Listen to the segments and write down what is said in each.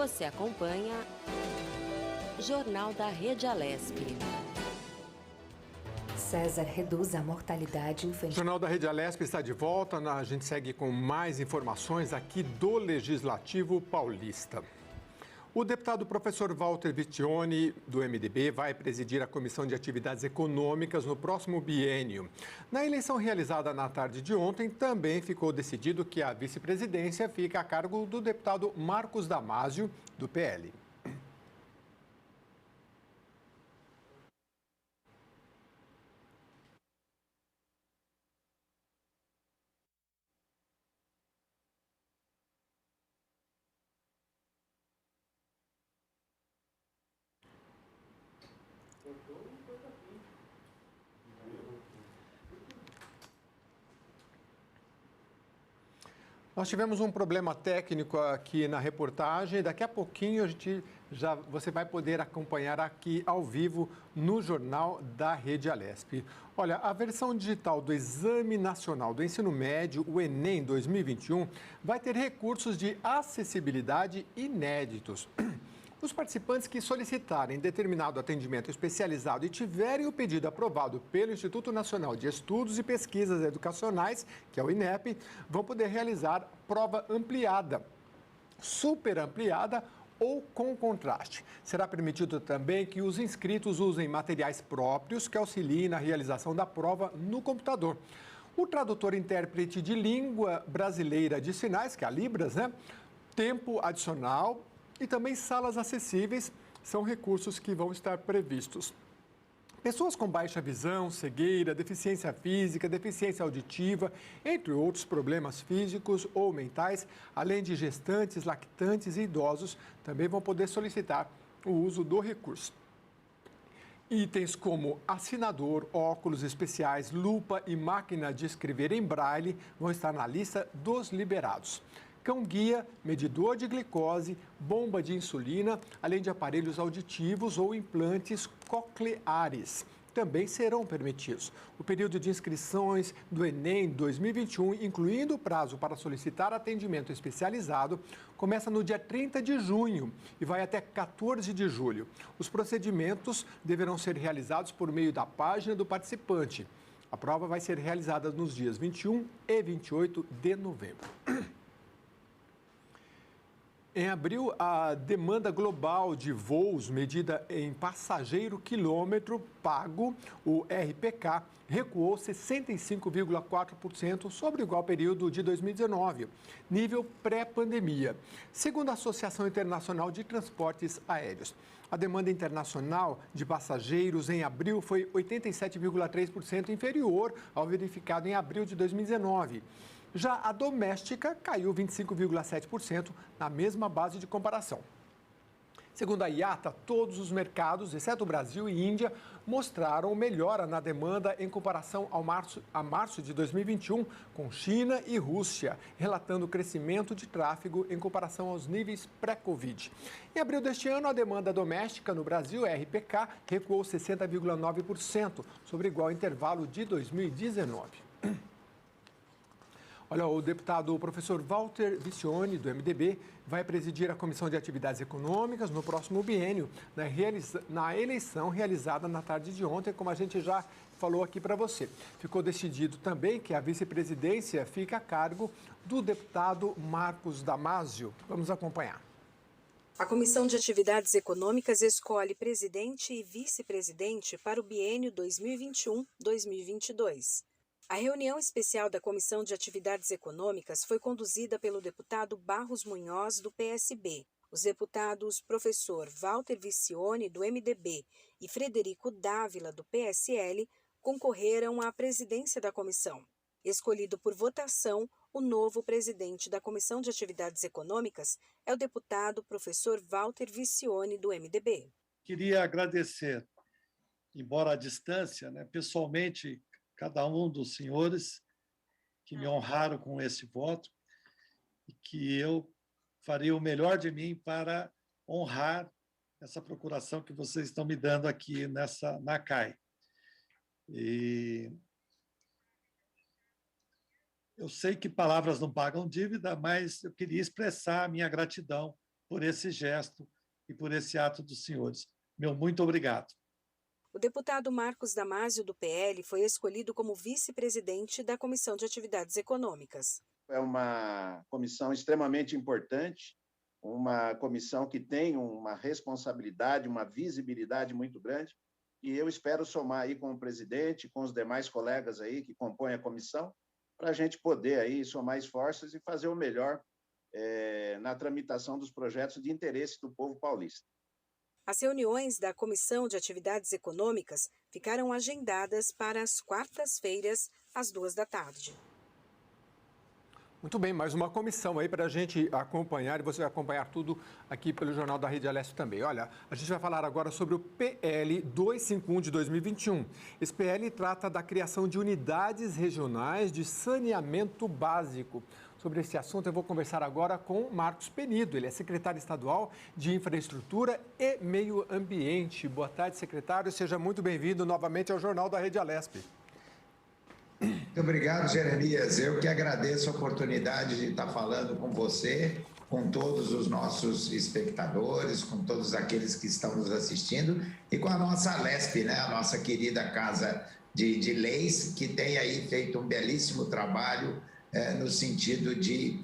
Você acompanha Jornal da Rede Alesp. César reduz a mortalidade O infantil. Jornal da Rede Alesp está de volta. A gente segue com mais informações aqui do Legislativo Paulista. O deputado professor Walter Vittione, do MDB, vai presidir a Comissão de Atividades Econômicas no próximo biênio. Na eleição realizada na tarde de ontem, também ficou decidido que a vice-presidência fica a cargo do deputado Marcos Damasio, do PL. Nós tivemos um problema técnico aqui na reportagem. Daqui a pouquinho você vai poder acompanhar aqui ao vivo no Jornal da Rede Alesp. Olha, a versão digital do Exame Nacional do Ensino Médio, o Enem 2021, vai ter recursos de acessibilidade inéditos. Os participantes que solicitarem determinado atendimento especializado e tiverem o pedido aprovado pelo Instituto Nacional de Estudos e Pesquisas Educacionais, que é o INEP, vão poder realizar prova ampliada, super ampliada ou com contraste. Será permitido também que os inscritos usem materiais próprios que auxiliem na realização da prova no computador. O tradutor-intérprete de língua brasileira de sinais, que é a Libras, tempo adicional e também salas acessíveis são recursos que vão estar previstos. Pessoas com baixa visão, cegueira, deficiência física, deficiência auditiva, entre outros problemas físicos ou mentais, além de gestantes, lactantes e idosos, também vão poder solicitar o uso do recurso. Itens como assinador, óculos especiais, lupa e máquina de escrever em braille vão estar na lista dos liberados. Cão-guia, medidor de glicose, bomba de insulina, além de aparelhos auditivos ou implantes cocleares, também serão permitidos. O período de inscrições do Enem 2021, incluindo o prazo para solicitar atendimento especializado, começa no dia 30 de junho e vai até 14 de julho. Os procedimentos deverão ser realizados por meio da página do participante. A prova vai ser realizada nos dias 21 e 28 de novembro. Em abril, a demanda global de voos medida em passageiro quilômetro pago, o RPK, recuou 65,4% sobre o igual período de 2019, nível pré-pandemia, segundo a Associação Internacional de Transportes Aéreos. A demanda internacional de passageiros em abril foi 87,3% inferior ao verificado em abril de 2019. Já a doméstica caiu 25,7% na mesma base de comparação. Segundo a IATA, todos os mercados, exceto o Brasil e Índia, mostraram melhora na demanda em comparação a março de 2021, com China e Rússia, relatando crescimento de tráfego em comparação aos níveis pré-Covid. Em abril deste ano, a demanda doméstica no Brasil, RPK, recuou 60,9% sobre igual intervalo de 2019. Olha, o deputado professor Walter Vittione, do MDB, vai presidir a Comissão de Atividades Econômicas no próximo biênio, na eleição realizada na tarde de ontem, como a gente já falou aqui para você. Ficou decidido também que a vice-presidência fica a cargo do deputado Marcos Damasio. Vamos acompanhar. A Comissão de Atividades Econômicas escolhe presidente e vice-presidente para o biênio 2021-2022. A reunião especial da Comissão de Atividades Econômicas foi conduzida pelo deputado Barros Munhoz, do PSB. Os deputados professor Walter Vittione, do MDB, e Frederico Dávila, do PSL, concorreram à presidência da comissão. Escolhido por votação, o novo presidente da Comissão de Atividades Econômicas é o deputado professor Walter Vittione, do MDB. Queria agradecer, embora à distância, pessoalmente, cada um dos senhores que me honraram com esse voto e que eu farei o melhor de mim para honrar essa procuração que vocês estão me dando aqui na CAI. E eu sei que palavras não pagam dívida, mas eu queria expressar a minha gratidão por esse gesto e por esse ato dos senhores. Meu muito obrigado. O deputado Marcos Damasio, do PL, foi escolhido como vice-presidente da Comissão de Atividades Econômicas. É uma comissão extremamente importante, uma comissão que tem uma responsabilidade, uma visibilidade muito grande, e eu espero somar aí com o presidente, com os demais colegas aí que compõem a comissão, para a gente poder aí somar esforços e fazer o melhor na tramitação dos projetos de interesse do povo paulista. As reuniões da Comissão de Atividades Econômicas ficaram agendadas para as quartas-feiras, às 14h. Muito bem, mais uma comissão aí para a gente acompanhar, e você vai acompanhar tudo aqui pelo Jornal da Rede Aleste também. Olha, a gente vai falar agora sobre o PL 251 de 2021. Esse PL trata da criação de unidades regionais de saneamento básico. Sobre esse assunto, eu vou conversar agora com Marcos Penido. Ele é secretário estadual de Infraestrutura e Meio Ambiente. Boa tarde, secretário. Seja muito bem-vindo novamente ao Jornal da Rede Alesp. Muito obrigado, Jeremias. Eu que agradeço a oportunidade de estar falando com você, com todos os nossos espectadores, com todos aqueles que estão nos assistindo e com a nossa Alesp, né? A nossa querida Casa de Leis, que tem aí feito um belíssimo trabalho no sentido de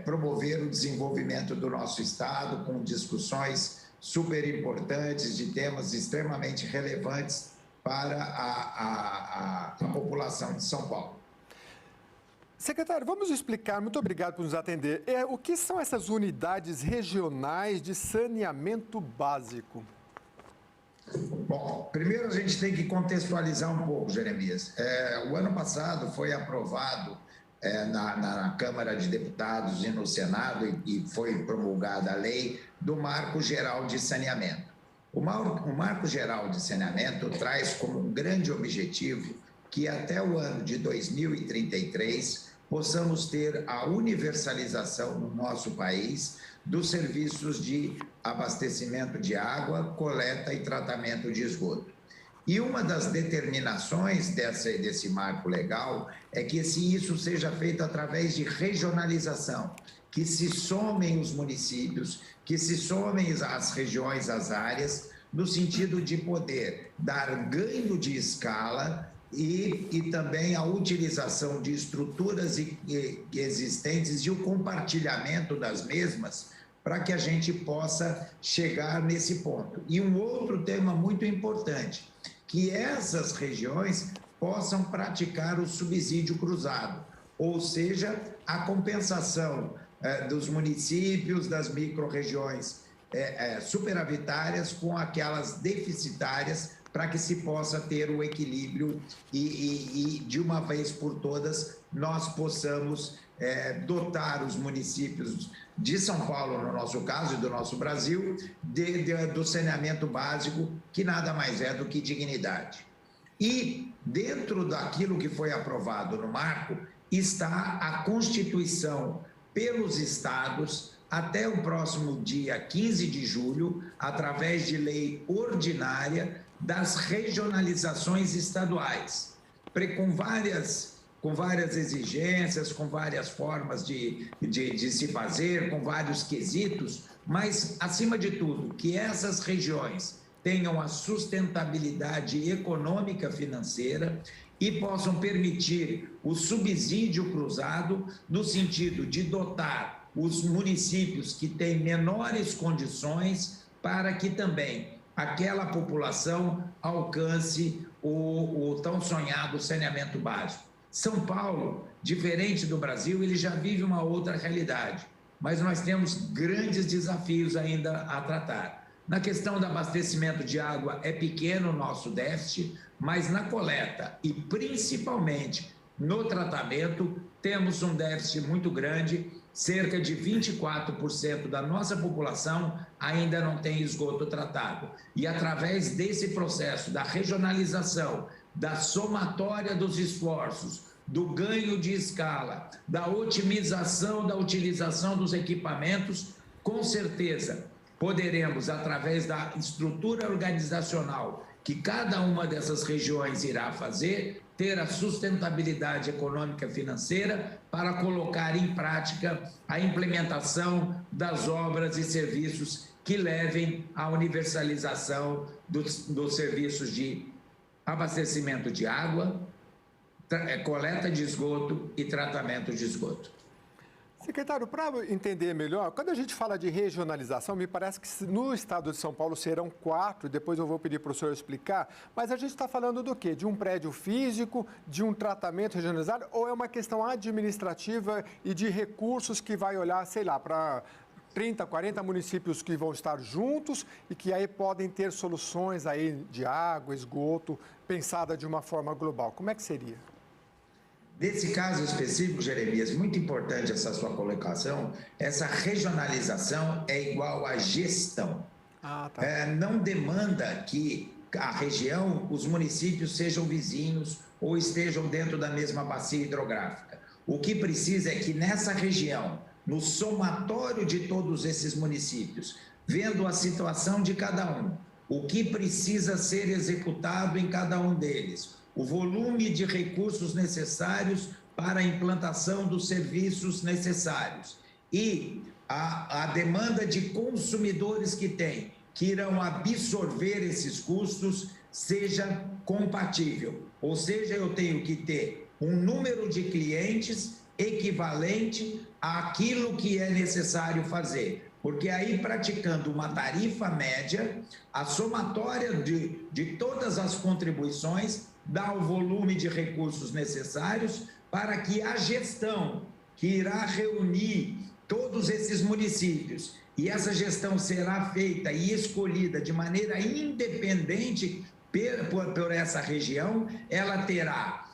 promover o desenvolvimento do nosso Estado com discussões super importantes de temas extremamente relevantes para a população de São Paulo. Secretário, vamos explicar, muito obrigado por nos atender. O que são essas unidades regionais de saneamento básico? Bom, primeiro a gente tem que contextualizar um pouco, Jeremias. O ano passado foi aprovado na Câmara de Deputados e no Senado e foi promulgada a lei do Marco Geral de Saneamento. O Marco Geral de Saneamento traz como um grande objetivo que até o ano de 2033 possamos ter a universalização no nosso país dos serviços de abastecimento de água, coleta e tratamento de esgoto. E uma das determinações desse marco legal é que isso seja feito através de regionalização, que se somem os municípios, que se somem as regiões, as áreas, no sentido de poder dar ganho de escala e também a utilização de estruturas existentes e o compartilhamento das mesmas para que a gente possa chegar nesse ponto. E um outro tema muito importante, que essas regiões possam praticar o subsídio cruzado, ou seja, a compensação dos municípios, das micro-regiões superavitárias com aquelas deficitárias para que se possa ter o equilíbrio e de uma vez por todas, nós possamos dotar os municípios de São Paulo, no nosso caso, e do nosso Brasil, do saneamento básico, que nada mais é do que dignidade. E dentro daquilo que foi aprovado no marco, está a constituição pelos estados até o próximo dia 15 de julho, através de lei ordinária, das regionalizações estaduais, com várias exigências, com várias formas de se fazer, com vários quesitos, mas, acima de tudo, que essas regiões tenham a sustentabilidade econômica financeira e possam permitir o subsídio cruzado no sentido de dotar os municípios que têm menores condições para que também aquela população alcance o tão sonhado saneamento básico. São Paulo, diferente do Brasil, ele já vive uma outra realidade, mas nós temos grandes desafios ainda a tratar. Na questão do abastecimento de água é pequeno o nosso déficit, mas na coleta e principalmente no tratamento temos um déficit muito grande. Cerca de 24% da nossa população ainda não tem esgoto tratado. E através desse processo da regionalização, da somatória dos esforços, do ganho de escala, da otimização da utilização dos equipamentos, com certeza poderemos, através da estrutura organizacional que cada uma dessas regiões irá fazer, ter a sustentabilidade econômica e financeira para colocar em prática a implementação das obras e serviços que levem à universalização dos serviços de abastecimento de água, coleta de esgoto e tratamento de esgoto. Secretário, para entender melhor, quando a gente fala de regionalização, me parece que no estado de São Paulo serão 4, depois eu vou pedir para o senhor explicar, mas a gente está falando do quê? De um prédio físico, de um tratamento regionalizado, ou é uma questão administrativa e de recursos que vai olhar, sei lá, para 30, 40 municípios que vão estar juntos e que aí podem ter soluções aí de água, esgoto, pensada de uma forma global. Como é que seria? Nesse caso específico, Jeremias, muito importante essa sua colocação, essa regionalização é igual a gestão. Não demanda que a região, os municípios sejam vizinhos ou estejam dentro da mesma bacia hidrográfica. O que precisa é que nessa região, no somatório de todos esses municípios, vendo a situação de cada um, o que precisa ser executado em cada um deles, o volume de recursos necessários para a implantação dos serviços necessários e a demanda de consumidores que tem, que irão absorver esses custos, seja compatível. Ou seja, eu tenho que ter um número de clientes equivalente àquilo que é necessário fazer. Porque aí, praticando uma tarifa média, a somatória de todas as contribuições dá o volume de recursos necessários para que a gestão, que irá reunir todos esses municípios, e essa gestão será feita e escolhida de maneira independente por essa região, ela terá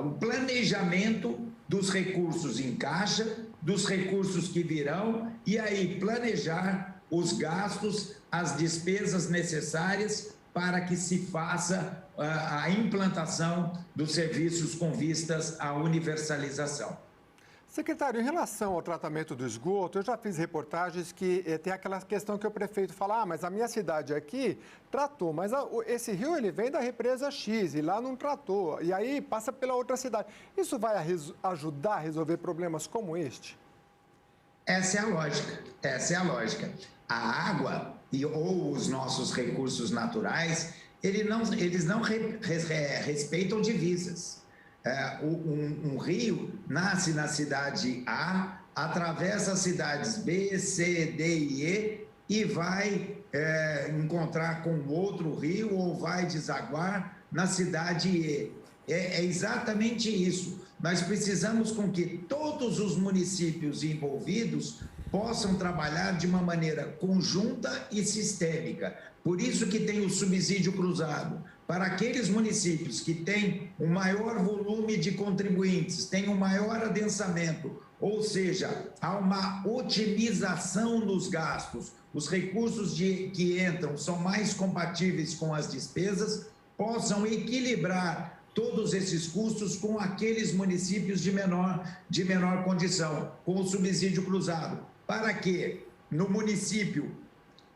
o planejamento dos recursos em caixa, dos recursos que virão, e aí planejar os gastos, as despesas necessárias para que se faça a implantação dos serviços com vistas à universalização. Secretário, em relação ao tratamento do esgoto, eu já fiz reportagens que tem aquela questão que o prefeito fala, mas a minha cidade aqui tratou, mas esse rio ele vem da represa X e lá não tratou, e aí passa pela outra cidade. Isso vai ajudar a resolver problemas como este? Essa é a lógica. A água ou os nossos recursos naturais, eles não respeitam divisas. Um rio nasce na cidade A, atravessa as cidades B, C, D e E e vai encontrar com outro rio ou vai desaguar na cidade E. É exatamente isso. Nós precisamos com que todos os municípios envolvidos possam trabalhar de uma maneira conjunta e sistêmica. Por isso que tem o subsídio cruzado. Para aqueles municípios que têm um maior volume de contribuintes, têm um maior adensamento, ou seja, há uma otimização nos gastos, os recursos que entram são mais compatíveis com as despesas, possam equilibrar todos esses custos com aqueles municípios de menor condição, com o subsídio cruzado, para que no município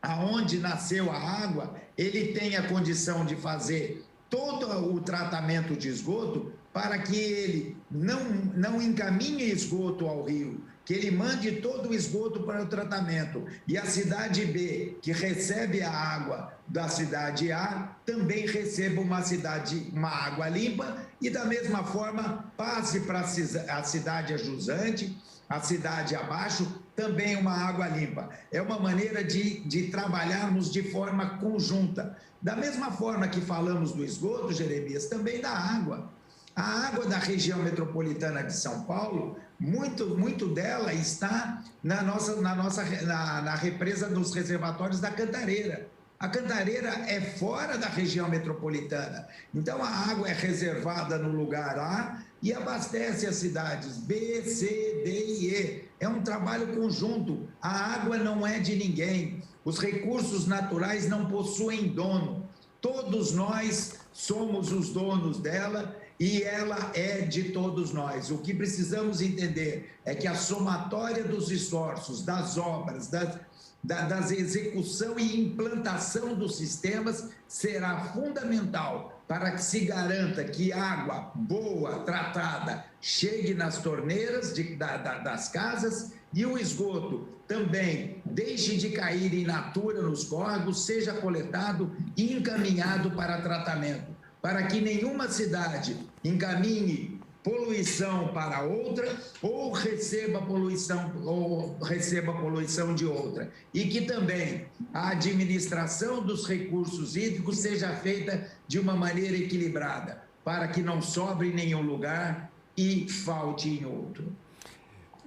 aonde nasceu a água, ele tenha condição de fazer todo o tratamento de esgoto para que ele não encaminhe esgoto ao rio, que ele mande todo o esgoto para o tratamento. E a cidade B, que recebe a água da cidade A, também receba uma água limpa e, da mesma forma, passe para a cidade ajusante, a cidade abaixo, também uma água limpa. É uma maneira de trabalharmos de forma conjunta. Da mesma forma que falamos do esgoto, Jeremias, também da água. A água da região metropolitana de São Paulo, muito dela está na represa dos reservatórios da Cantareira. A Cantareira é fora da região metropolitana. Então, a água é reservada no lugar A e abastece as cidades B, C, D e E. É um trabalho conjunto. A água não é de ninguém. Os recursos naturais não possuem dono. Todos nós somos os donos dela e ela é de todos nós. O que precisamos entender é que a somatória dos esforços, das obras, da execução e implantação dos sistemas será fundamental para que se garanta que água boa, tratada, chegue nas torneiras das casas e o esgoto também deixe de cair in natura nos córregos, seja coletado e encaminhado para tratamento, para que nenhuma cidade encaminhe poluição para outra ou receba poluição de outra, e que também a administração dos recursos hídricos seja feita de uma maneira equilibrada, para que não sobre em nenhum lugar e falte em outro.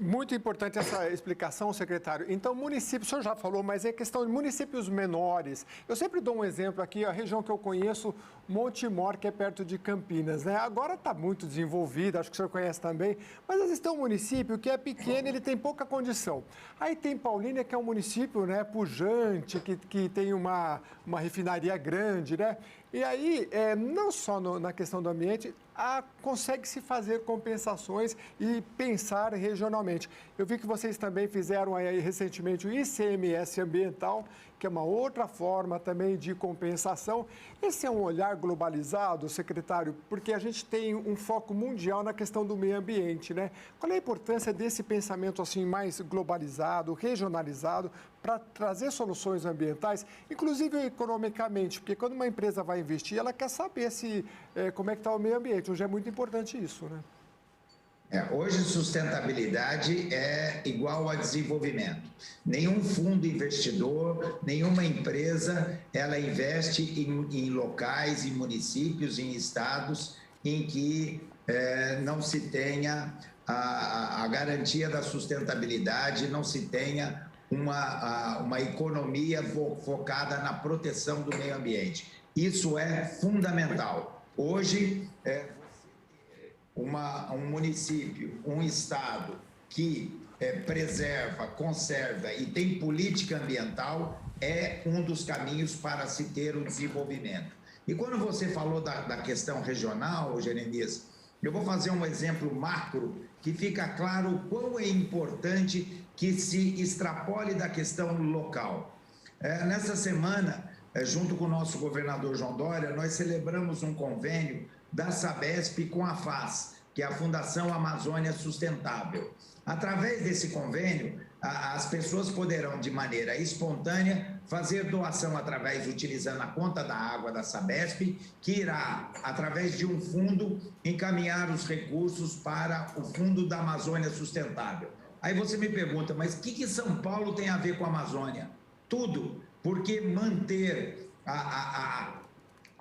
Muito importante essa explicação, secretário. Então, município, o senhor já falou, mas é questão de municípios menores. Eu sempre dou um exemplo aqui, a região que eu conheço, Montemor, que é perto de Campinas, né? Agora está muito desenvolvida, acho que o senhor conhece também, mas às vezes tem um município que é pequeno, ele tem pouca condição. Aí tem Paulínia, que é um município, né, pujante, que tem uma refinaria grande, né? E aí, não só na questão do ambiente, consegue-se fazer compensações e pensar regionalmente. Eu vi que vocês também fizeram aí recentemente o ICMS ambiental, que é uma outra forma também de compensação. Esse é um olhar globalizado, secretário, porque a gente tem um foco mundial na questão do meio ambiente, né? Qual é a importância desse pensamento assim mais globalizado, regionalizado, para trazer soluções ambientais, inclusive economicamente, porque quando uma empresa vai investir, ela quer saber como é que está o meio ambiente. Hoje é muito importante isso, né? Hoje, sustentabilidade é igual a desenvolvimento. Nenhum fundo investidor, nenhuma empresa, ela investe em locais, em municípios, em estados em que não se tenha a garantia da sustentabilidade, não se tenha uma economia focada na proteção do meio ambiente. Isso é fundamental. Hoje, um município, um estado que preserva, conserva e tem política ambiental é um dos caminhos para se ter o desenvolvimento. E quando você falou da questão regional, Jeremias, eu vou fazer um exemplo macro que fica claro o quão é importante que se extrapole da questão local. Nessa semana, junto com o nosso governador João Dória, nós celebramos um convênio da Sabesp com a FAS, que é a Fundação Amazônia Sustentável. Através desse convênio, as pessoas poderão, de maneira espontânea, fazer doação utilizando a conta da água da Sabesp, que irá, através de um fundo, encaminhar os recursos para o Fundo da Amazônia Sustentável. Aí você me pergunta, mas o que São Paulo tem a ver com a Amazônia? Tudo, porque manter a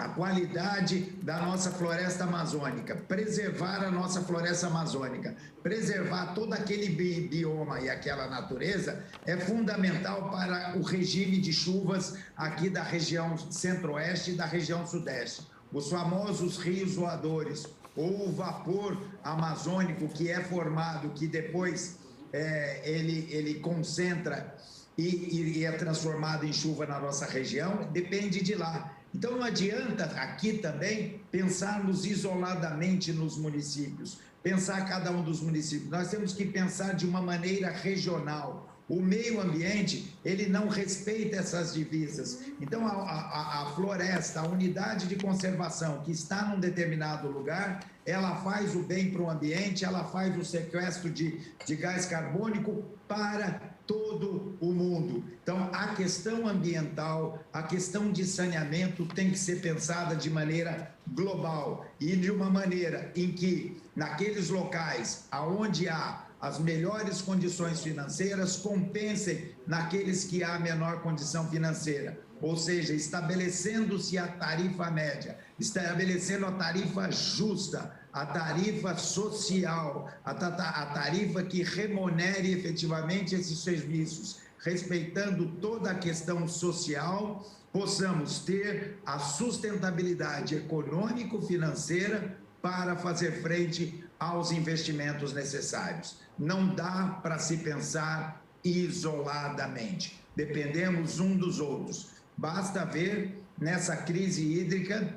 qualidade da nossa floresta amazônica, preservar a nossa floresta amazônica, preservar todo aquele bioma e aquela natureza é fundamental para o regime de chuvas aqui da região centro-oeste e da região sudeste. Os famosos rios voadores ou o vapor amazônico que é formado, que depois ele concentra e é transformado em chuva na nossa região, depende de lá. Então, não adianta aqui também pensarmos isoladamente nos municípios, pensar cada um dos municípios. Nós temos que pensar de uma maneira regional. O meio ambiente, ele não respeita essas divisas. Então, a floresta, a unidade de conservação que está num determinado lugar, ela faz o bem para o ambiente, ela faz o sequestro de gás carbônico para todo o mundo. Então, a questão ambiental, a questão de saneamento tem que ser pensada de maneira global e de uma maneira em que, naqueles locais onde há as melhores condições financeiras, compensem naqueles que há menor condição financeira. Ou seja, estabelecendo-se a tarifa média, estabelecendo a tarifa justa, a tarifa social, a tarifa que remunere efetivamente esses serviços, respeitando toda a questão social, possamos ter a sustentabilidade econômico-financeira para fazer frente aos investimentos necessários. Não dá para se pensar isoladamente, dependemos um dos outros. Basta ver nessa crise hídrica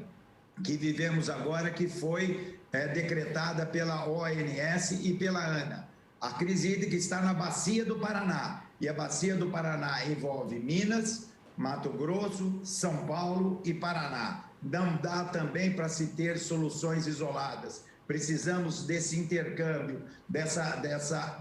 que vivemos agora, que foi decretada pela ONS e pela ANA. A crise hídrica está na Bacia do Paraná, e a Bacia do Paraná envolve Minas, Mato Grosso, São Paulo e Paraná. não dá também para se ter soluções isoladas. Precisamos desse intercâmbio,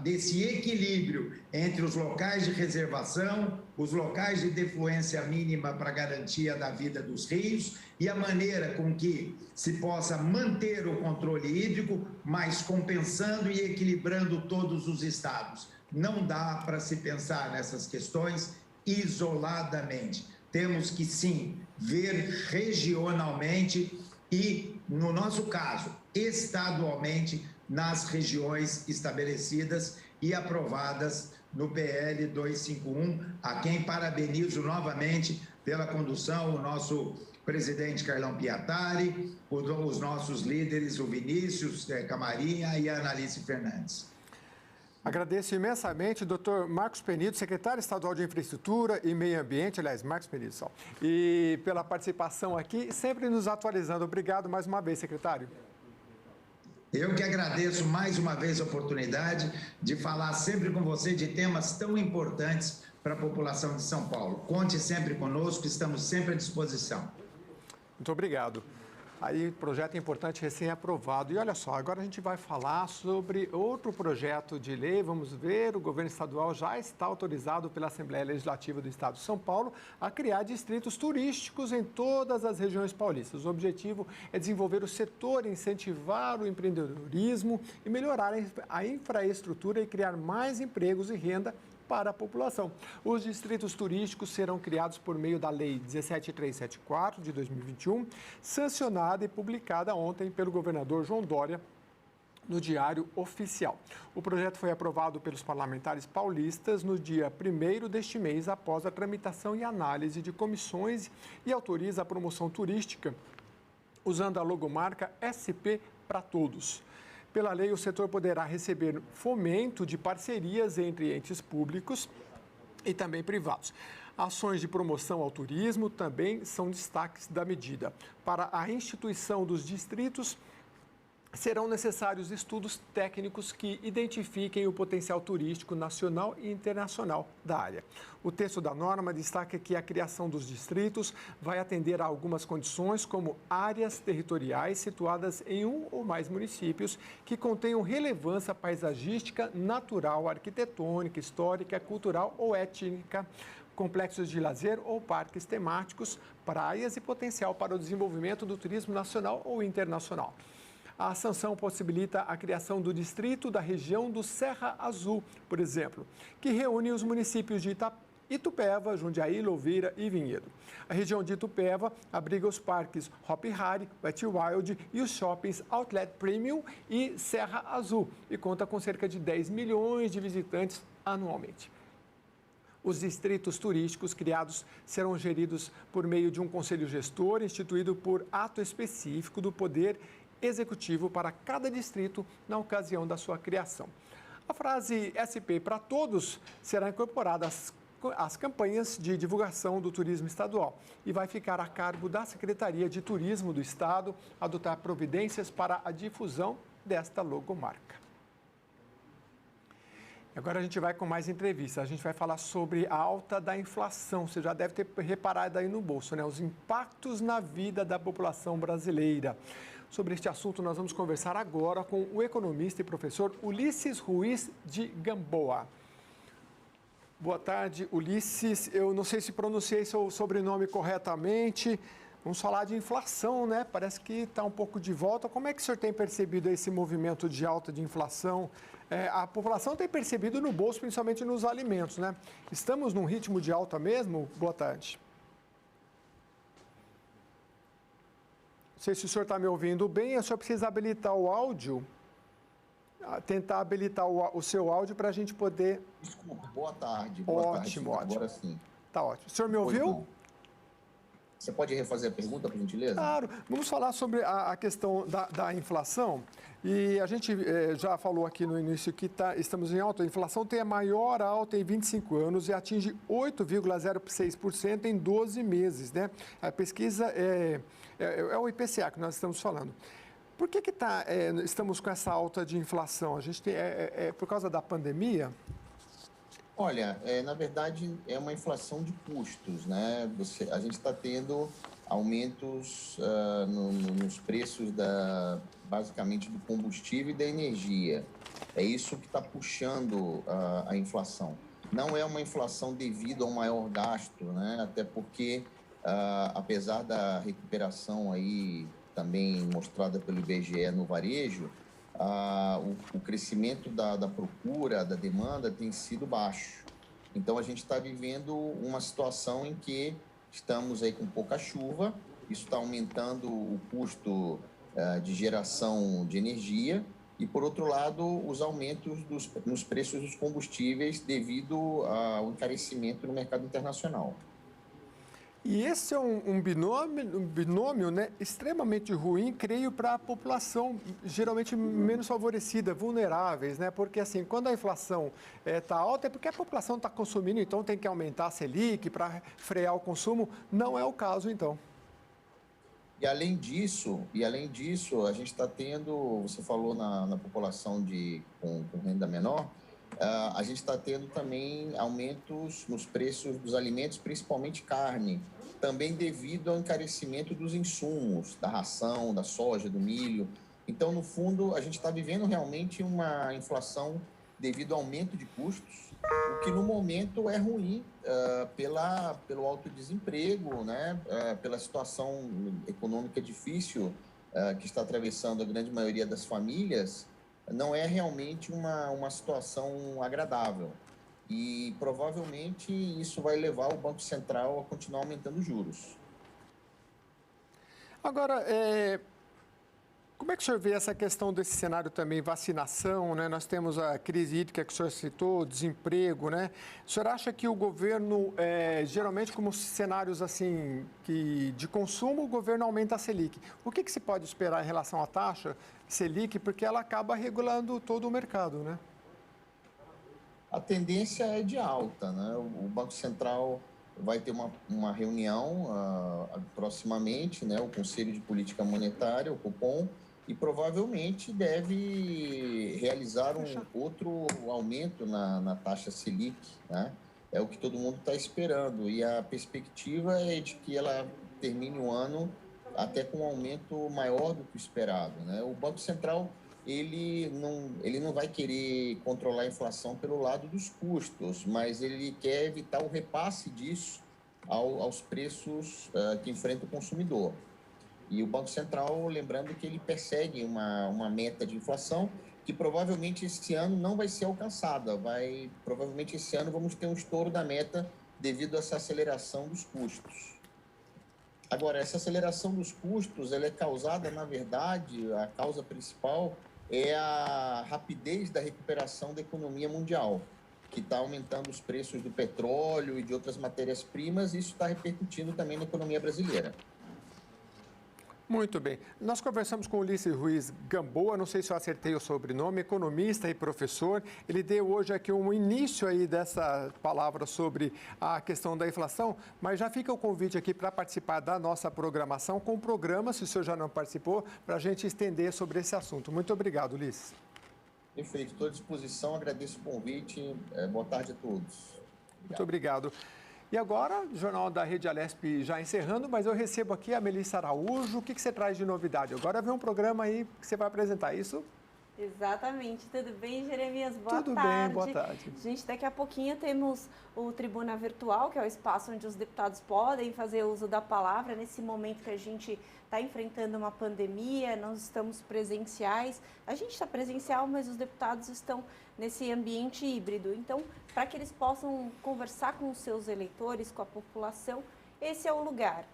desse equilíbrio entre os locais de reservação, os locais de defluência mínima para garantia da vida dos rios e a maneira com que se possa manter o controle hídrico, mas compensando e equilibrando todos os estados. Não dá para se pensar nessas questões isoladamente. Temos que, sim, ver regionalmente e, no nosso caso, estadualmente, nas regiões estabelecidas e aprovadas no PL 251, a quem parabenizo novamente pela condução, o nosso presidente Carlão Piatari, os nossos líderes, o Vinícius Camarinha e a Analice Fernandes. Agradeço imensamente, doutor Marcos Penido, secretário estadual de Infraestrutura e Meio Ambiente, aliás, Marcos Penido, só, e pela participação aqui, sempre nos atualizando. Obrigado mais uma vez, secretário. Eu que agradeço mais uma vez a oportunidade de falar sempre com você de temas tão importantes para a população de São Paulo. Conte sempre conosco, estamos sempre à disposição. Muito obrigado. Aí, projeto importante, recém-aprovado. E olha só, agora a gente vai falar sobre outro projeto de lei. Vamos ver, o governo estadual já está autorizado pela Assembleia Legislativa do Estado de São Paulo a criar distritos turísticos em todas as regiões paulistas. O objetivo é desenvolver o setor, incentivar o empreendedorismo e melhorar a infraestrutura e criar mais empregos e renda para a população. Os distritos turísticos serão criados por meio da Lei 17374 de 2021, sancionada e publicada ontem pelo governador João Dória no Diário Oficial. O projeto foi aprovado pelos parlamentares paulistas no dia 1º deste mês, após a tramitação e análise de comissões, e autoriza a promoção turística usando a logomarca SP para Todos. Pela lei, o setor poderá receber fomento de parcerias entre entes públicos e também privados. Ações de promoção ao turismo também são destaques da medida. Para a instituição dos distritos, serão necessários estudos técnicos que identifiquem o potencial turístico nacional e internacional da área. O texto da norma destaca que a criação dos distritos vai atender a algumas condições, como áreas territoriais situadas em um ou mais municípios que contenham relevância paisagística, natural, arquitetônica, histórica, cultural ou étnica, complexos de lazer ou parques temáticos, praias e potencial para o desenvolvimento do turismo nacional ou internacional. A sanção possibilita a criação do distrito da região do Serra Azul, por exemplo, que reúne os municípios de Itupeva, Jundiaí, Louveira e Vinhedo. A região de Itupeva abriga os parques Hopi Hari, Wet Wild e os shoppings Outlet Premium e Serra Azul e conta com cerca de 10 milhões de visitantes anualmente. Os distritos turísticos criados serão geridos por meio de um conselho gestor instituído por ato específico do Poder Executivo para cada distrito na ocasião da sua criação. A frase SP para Todos será incorporada às campanhas de divulgação do turismo estadual e vai ficar a cargo da Secretaria de Turismo do Estado adotar providências para a difusão desta logomarca. Agora a gente vai com mais entrevistas. A gente vai falar sobre a alta da inflação. Você já deve ter reparado aí no bolso, né? Os impactos na vida da população brasileira. Sobre este assunto, nós vamos conversar agora com o economista e professor Ulisses Ruiz de Gamboa. Boa tarde, Ulisses. Eu não sei se pronunciei seu sobrenome corretamente. Vamos falar de inflação, né? Parece que está um pouco de volta. Como é que o senhor tem percebido esse movimento de alta de inflação? A população tem percebido no bolso, principalmente nos alimentos, né? Estamos num ritmo de alta mesmo? Boa tarde. Não sei se o senhor está me ouvindo bem, o senhor precisa habilitar o áudio, tentar habilitar o seu áudio para a gente poder... Desculpa, boa tarde. Ótimo, tarde. ótimo. Agora sim. Tá ótimo. O senhor me ouviu? Você pode refazer a pergunta, por gentileza? Claro. Vamos falar sobre a questão da inflação. E a gente já falou aqui no início que estamos em alta. A inflação tem a maior alta em 25 anos e atinge 8,06% em 12 meses, né? A pesquisa é o IPCA que nós estamos falando. Por que estamos com essa alta de inflação? A gente tem, por causa da pandemia? Olha, na verdade, é uma inflação de custos, né? A gente está tendo aumentos nos preços basicamente do combustível e da energia. É isso que está puxando a inflação. Não é uma inflação devido a um maior gasto, né? Até porque, apesar da recuperação aí também mostrada pelo IBGE no varejo, o crescimento da procura, da demanda tem sido baixo. Então, a gente está vivendo uma situação em que estamos aí com pouca chuva, isso está aumentando o custo de geração de energia e, por outro lado, os aumentos nos preços dos combustíveis devido ao encarecimento no mercado internacional. E esse é um binômio, né, extremamente ruim, creio, para a população geralmente menos favorecida, vulneráveis, né? Porque assim, quando a inflação está alta é porque a população está consumindo, então tem que aumentar a Selic para frear o consumo. Não é o caso, então. E além disso, a gente está tendo, você falou na população com renda menor, a gente está tendo também aumentos nos preços dos alimentos, principalmente carne, também devido ao encarecimento dos insumos, da ração, da soja, do milho. Então, no fundo, a gente está vivendo realmente uma inflação devido ao aumento de custos, o que no momento é ruim pelo alto desemprego, né? Pela situação econômica difícil que está atravessando a grande maioria das famílias. Não é realmente uma situação agradável. E provavelmente isso vai levar o Banco Central a continuar aumentando os juros. Agora, como é que o senhor vê essa questão desse cenário também, vacinação, né? Nós temos a crise hídrica que o senhor citou, desemprego, né? O senhor acha que o governo, geralmente como cenários assim, de consumo, o governo aumenta a Selic. O que se pode esperar em relação à taxa Selic, porque ela acaba regulando todo o mercado, né? A tendência é de alta, né? O Banco Central vai ter uma reunião proximamente, né? O Conselho de Política Monetária, o Copom, e provavelmente deve realizar outro aumento na taxa Selic, né? É o que todo mundo está esperando, e a perspectiva é de que ela termine o ano até com um aumento maior do que o esperado, né? O Banco Central ele não vai querer controlar a inflação pelo lado dos custos, mas ele quer evitar o repasse disso aos preços que enfrenta o consumidor. E o Banco Central, lembrando que ele persegue uma meta de inflação que provavelmente esse ano não vai ser alcançada. Provavelmente esse ano vamos ter um estouro da meta devido a essa aceleração dos custos. Agora, essa aceleração dos custos, ela é causada, na verdade, a causa principal é a rapidez da recuperação da economia mundial, que está aumentando os preços do petróleo e de outras matérias-primas, e isso está repercutindo também na economia brasileira. Muito bem. Nós conversamos com o Ulisses Ruiz Gamboa, não sei se eu acertei o sobrenome, economista e professor. Ele deu hoje aqui um início aí dessa palavra sobre a questão da inflação, mas já fica o convite aqui para participar da nossa programação com o programa, se o senhor já não participou, para a gente estender sobre esse assunto. Muito obrigado, Ulisses. Perfeito, estou à disposição, agradeço o convite. Boa tarde a todos. Muito obrigado. E agora, o Jornal da Rede Alesp já encerrando, mas eu recebo aqui a Melissa Araújo. O que você traz de novidade? Agora vem um programa aí que você vai apresentar, isso? Exatamente. Tudo bem, Jeremias? Boa tarde. Tudo bem, boa tarde. Gente, daqui a pouquinho temos o Tribuna Virtual, que é o espaço onde os deputados podem fazer uso da palavra nesse momento que a gente está enfrentando uma pandemia, nós estamos presenciais. A gente está presencial, mas os deputados estão nesse ambiente híbrido. Então, para que eles possam conversar com os seus eleitores, com a população, esse é o lugar.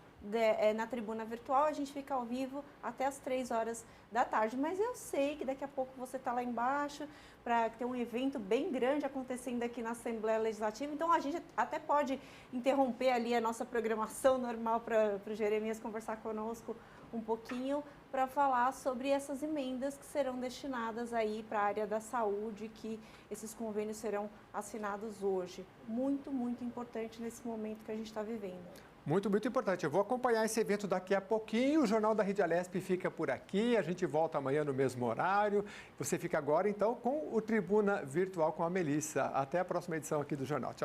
Na Tribuna Virtual, a gente fica ao vivo até as 3 horas da tarde, mas eu sei que daqui a pouco você está lá embaixo para ter um evento bem grande acontecendo aqui na Assembleia Legislativa, então a gente até pode interromper ali a nossa programação normal para o Jeremias conversar conosco um pouquinho para falar sobre essas emendas que serão destinadas aí para a área da saúde, que esses convênios serão assinados hoje. Muito, muito importante nesse momento que a gente está vivendo. Muito, muito importante. Eu vou acompanhar esse evento daqui a pouquinho. O Jornal da Rede Alesp fica por aqui. A gente volta amanhã no mesmo horário. Você fica agora, então, com o Tribuna Virtual com a Melissa. Até a próxima edição aqui do Jornal. Tchau, tchau.